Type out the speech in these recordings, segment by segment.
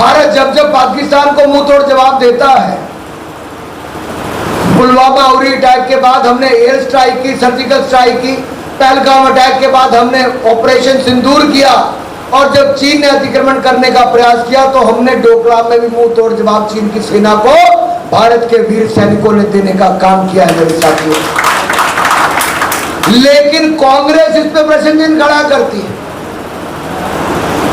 भारत जब जब पाकिस्तान को मुंह तोड़ जवाब देता है, पुलवामा उरी अटैक के बाद हमने एयर स्ट्राइक की, सर्जिकल स्ट्राइक की, पहलगाम अटैक के बाद हमने ऑपरेशन सिंदूर किया, और जब चीन ने अतिक्रमण करने का प्रयास किया तो हमने डोकलाम में भी मुंह तोड़ जवाब चीन की सेना को भारत के वीर सैनिकों ने देने का काम किया है मेरे साथियों। लेकिन कांग्रेस इस पे प्रश्न चिन्ह खड़ा करती है।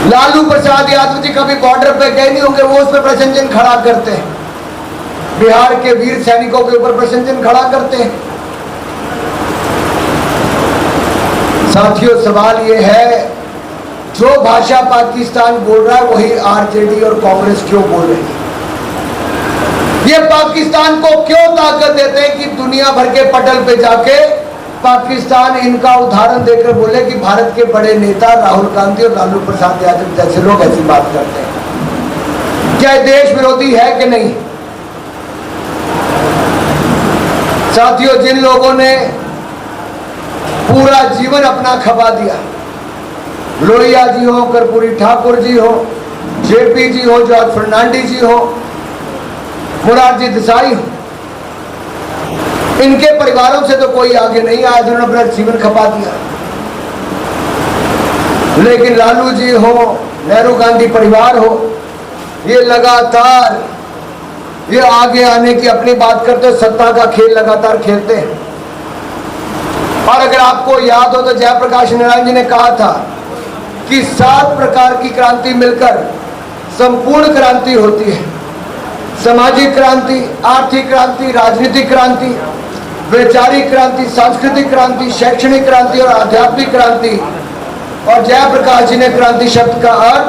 लालू प्रसाद यादव जी कभी बॉर्डर पे गए नहीं होंगे, वो उस पर प्रश्न चिन्ह खड़ा करते हैं। बिहार के वीर सैनिकों के ऊपर प्रश्न चिन्ह खड़ा करते हैं। साथियों, सवाल ये है, जो भाषा पाकिस्तान बोल रहा है वही आरजेडी और कांग्रेस क्यों बोल रही है? ये पाकिस्तान को क्यों ताकत देते हैं कि दुनिया भर के पटल पे जाके पाकिस्तान इनका उदाहरण देकर बोले कि भारत के बड़े नेता राहुल गांधी और लालू प्रसाद यादव जैसे लोग ऐसी बात करते हैं? क्या देश विरोधी है कि नहीं? साथियों, जिन लोगों ने पूरा जीवन अपना खपा दिया, लोहिया जी हो, कर्पूरी ठाकुर जी हो, जेपी जी हो, जॉर्ज फर्नांडिस जी हो, मोरारजी देसाई हो, इनके परिवारों से तो कोई आगे नहीं आया जिन्होंने अपना जीवन खपा दिया। लेकिन लालू जी हो, नेहरू गांधी परिवार हो, ये लगातार ये आगे आने की अपनी बात करते, सत्ता का खेल लगातार खेलते हैं। और अगर आपको याद हो तो जयप्रकाश नारायण जी ने कहा था कि 7 प्रकार की क्रांति मिलकर संपूर्ण क्रांति होती है। सामाजिक क्रांति, आर्थिक क्रांति, राजनीतिक क्रांति, वैचारिक क्रांति, सांस्कृतिक क्रांति, शैक्षणिक क्रांति और आध्यात्मिक क्रांति। और जयप्रकाश जी ने क्रांति शब्द का अर्थ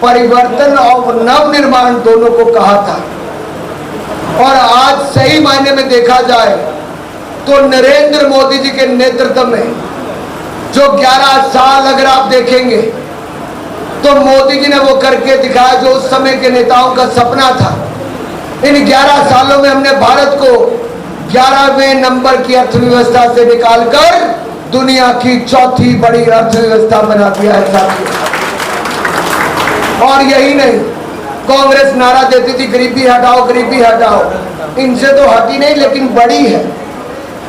परिवर्तन और नव निर्माण दोनों को कहा था। और आज सही मायने में देखा जाए तो नरेंद्र मोदी जी के नेतृत्व में जो 11 साल अगर आप देखेंगे तो मोदी जी ने वो करके दिखाया जो उस समय के नेताओं का सपना था। इन 11 सालों में हमने भारत को 11वें नंबर की अर्थव्यवस्था से निकालकर दुनिया की 4थी बड़ी अर्थव्यवस्था बना दिया है साथियों। और यही नहीं, कांग्रेस नारा देती थी गरीबी हटाओ, गरीबी हटाओ। इनसे तो हटी नहीं लेकिन बड़ी है।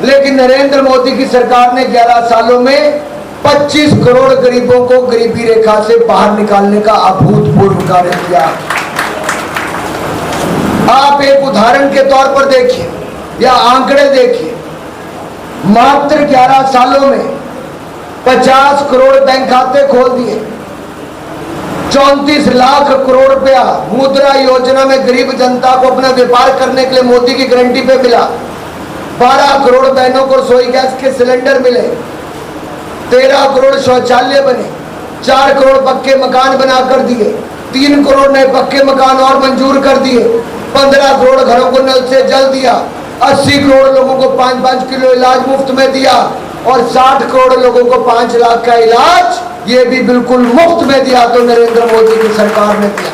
लेकिन नरेंद्र मोदी की सरकार ने 11 सालों में 25 करोड़ गरीबों को गरीबी रेखा से बाहर निकालने का अभूतपूर्व कार्य किया। आप एक उदाहरण के तौर पर देखिए या आंकड़े देखिए, मात्र 11 सालों में 50 करोड़ बैंक खाते खोल दिए, 34 लाख करोड़ रुपया मुद्रा योजना में गरीब जनता को अपना व्यापार करने के लिए मोदी की गारंटी पे मिला, 12 करोड़ बहनों को रसोई गैस के सिलेंडर मिले, 13 करोड़ शौचालय बने, 4 करोड़ पक्के मकान बना कर दिए, 3 करोड़ नए पक्के मकान और मंजूर कर दिए, 15 करोड़ घरों को नल से जल दिया, 80 करोड़ लोगों को 5-5 किलो इलाज मुफ्त में दिया और 60 करोड़ लोगों को 5 लाख का इलाज ये भी बिल्कुल मुफ्त में दिया तो नरेंद्र मोदी की सरकार ने दिया।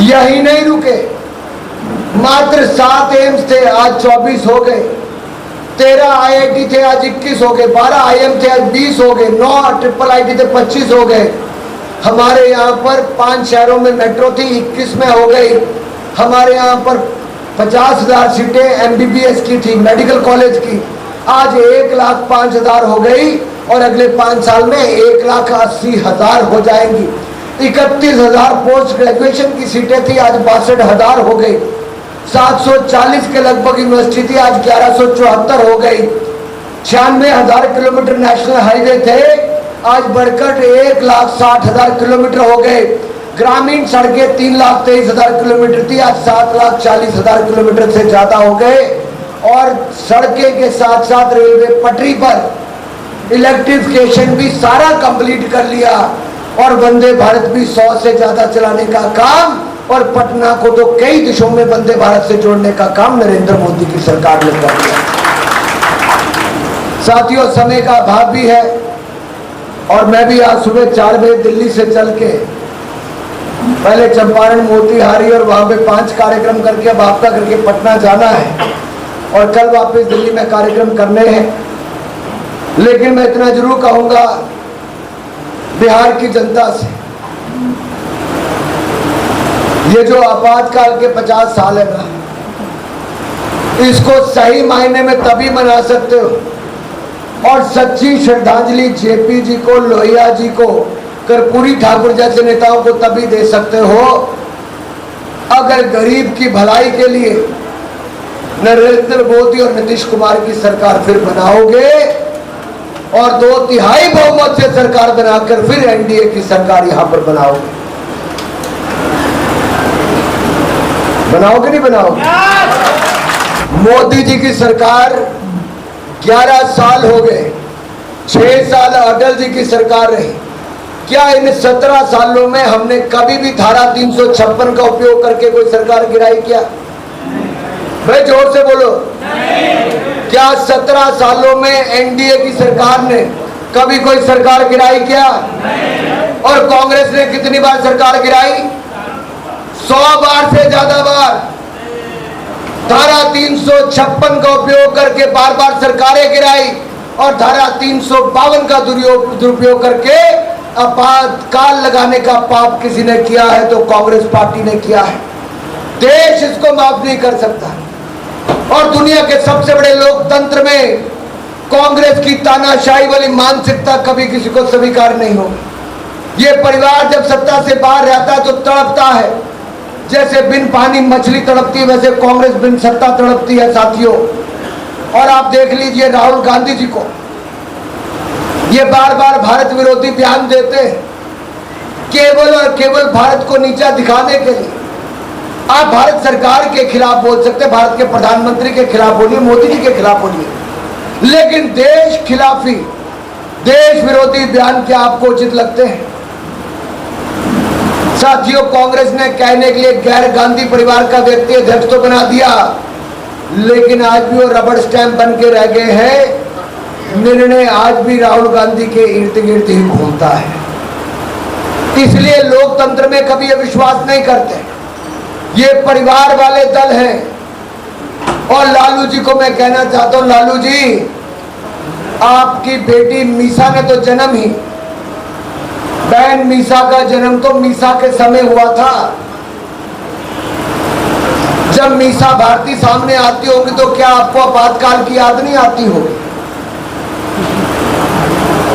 यही नहीं रुके, मात्र 7 एम्स थे आज 24 हो गए, 13 IIT थे आज 21 हो गए, 12 IIM थे आज 20 हो गए, 9 ट्रिपल IIT थे 25 हो गए। हमारे यहाँ पर 5 शहरों में मेट्रो थी 21 में हो गई। हमारे यहाँ पर 50,000 सीटें MBBS की थी, मेडिकल कॉलेज की, आज 1,05,000 हो गई और अगले 5 साल में 1,80,000 हो जाएंगी। 31,000 पोस्ट ग्रेजुएशन की सीटें थी आज 62,000 हो गई। 740 के लगभग यूनिवर्सिटी थी आज 1174 हो गई। 96,000 किलोमीटर नेशनल हाईवे थे आज बढ़कर 1,60,000 किलोमीटर हो गए। ग्रामीण सड़कें 3,23,000 किलोमीटर थी आज 7,40,000 किलोमीटर से ज्यादा हो गए। और सड़कें के साथ साथ रेलवे पटरी पर इलेक्ट्रिफिकेशन भी सारा कंप्लीट कर लिया और वंदे भारत भी 100 से ज्यादा चलाने का काम और पटना को तो कई दिशों में वंदे भारत से जोड़ने का काम नरेंद्र मोदी की सरकार ने कर दिया। साथियों, समय का अभाव भी है और मैं भी आज सुबह 4 बजे दिल्ली से चल के पहले चंपारण, मोतिहारी और वहां पे 5 कार्यक्रम करके अब आपका करके पटना जाना है और कल वापस दिल्ली में कार्यक्रम करने हैं। लेकिन मैं इतना जरूर कहूंगा बिहार की जनता से ये जो आपातकाल के 50 साल है ना, इसको सही मायने में तभी मना सकते हो और सच्ची श्रद्धांजलि जेपी जी को, लोहिया जी को, कर्पूरी ठाकुर जैसे नेताओं को तभी दे सकते हो अगर गरीब की भलाई के लिए नरेंद्र मोदी और नीतीश कुमार की सरकार फिर बनाओगे और 2/3 बहुमत से सरकार बनाकर फिर एनडीए की सरकार यहां पर बनाओगे। बनाओगे नहीं बनाओगे? मोदी जी की सरकार 11 साल हो गए, 6 साल अटल जी की सरकार रही। क्या इन 17 सालों में हमने कभी भी धारा 356 का उपयोग करके कोई सरकार गिराई क्या? भाई जोर से बोलो। क्या 17 सालों में एनडीए की सरकार ने कभी कोई सरकार गिराई क्या? और कांग्रेस ने कितनी बार सरकार गिराई? 100 बार से ज्यादा बार धारा 356 का उपयोग करके बार बार सरकारें गिराई और धारा 352 का दुरुपयोग करके आपातकाल लगाने का पाप किसी ने किया है तो कांग्रेस पार्टी ने किया है। देश इसको माफ नहीं कर सकता और दुनिया के सबसे बड़े लोकतंत्र में कांग्रेस की तानाशाही वाली मानसिकता कभी किसी को स्वीकार नहीं होगी। ये परिवार जब सत्ता से बाहर रहता है तो तड़पता है, जैसे बिन पानी मछली तड़पती है वैसे कांग्रेस बिन सत्ता तड़पती है साथियों। और आप देख लीजिए राहुल गांधी जी को, ये बार बार भारत विरोधी बयान देते हैं केवल और केवल भारत को नीचा दिखाने के लिए। आप भारत सरकार के खिलाफ बोल सकते हैं, भारत के प्रधानमंत्री के खिलाफ बोलिए, मोदी जी के खिलाफ बोलिए, लेकिन देश खिलाफी, देश विरोधी बयान क्या आपको उचित लगते हैं? साथियों, कांग्रेस ने कहने के लिए गैर गांधी परिवार का व्यक्ति अध्यक्ष तो बना दिया, लेकिन आज भी वो रबड़ स्टैंप बन के रह गए हैं। निर्णय आज भी राहुल गांधी के इर्द गिर्द ही घूमता है। इसलिए लोकतंत्र में कभी ये विश्वास नहीं करते। ये परिवार वाले दल हैं। और लालू जी को मैं कहना चाहता हूं, लालू जी, आपकी बेटी मीसा ने तो जन्म ही, बहन मीसा का जन्म तो मीसा के समय हुआ था। जब मीसा भारती सामने आती होगी तो क्या आपको आपातकाल की याद नहीं आती होगी?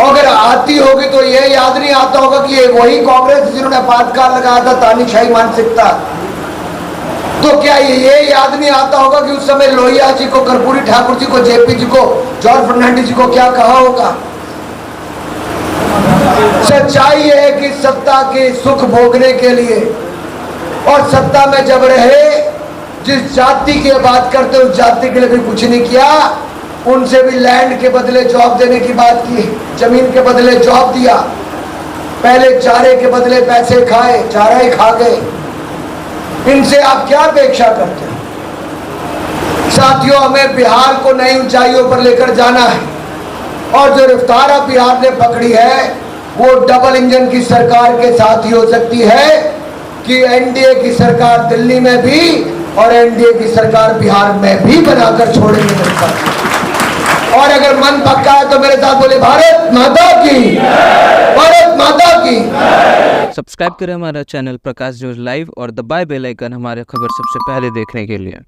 अगर आती होगी तो यह याद नहीं आता होगा कि ये वही कांग्रेस जिन्होंने आपातकाल लगाया था, तानाशाही मानसिकता। तो क्या ये याद नहीं आता होगा कि उस समय लोहिया जी को, कर्पूरी ठाकुर जी को, जेपी जी को, जॉर्ज फर्नांडिस जी को क्या कहा होगा? सच्चाई है कि सत्ता के सुख भोगने के लिए और सत्ता में जब रहे, जिस जाति की बात करते उस जाति के लिए भी कुछ नहीं किया। उनसे भी लैंड के बदले जॉब देने की बात की, जमीन के बदले जॉब दिया। पहले चारे के बदले पैसे खाए, चारा ही खा गए। इनसे आप क्या अपेक्षा करते हैं? साथियों, हमें बिहार को नई ऊंचाइयों पर लेकर जाना है और जो रफ्तार अब बिहार ने पकड़ी है वो डबल इंजन की सरकार के साथ ही हो सकती है कि एनडीए की सरकार दिल्ली में भी और एनडीए की सरकार बिहार में भी बनाकर छोड़ेंगे मेरे साथ। और अगर मन पक्का है तो मेरे साथ बोले भारत माता की, भारत माता की। सब्सक्राइब करें हमारा चैनल प्रकाश न्यूज लाइव और दबाए बेल आइकन हमारे खबर सबसे पहले देखने के लिए।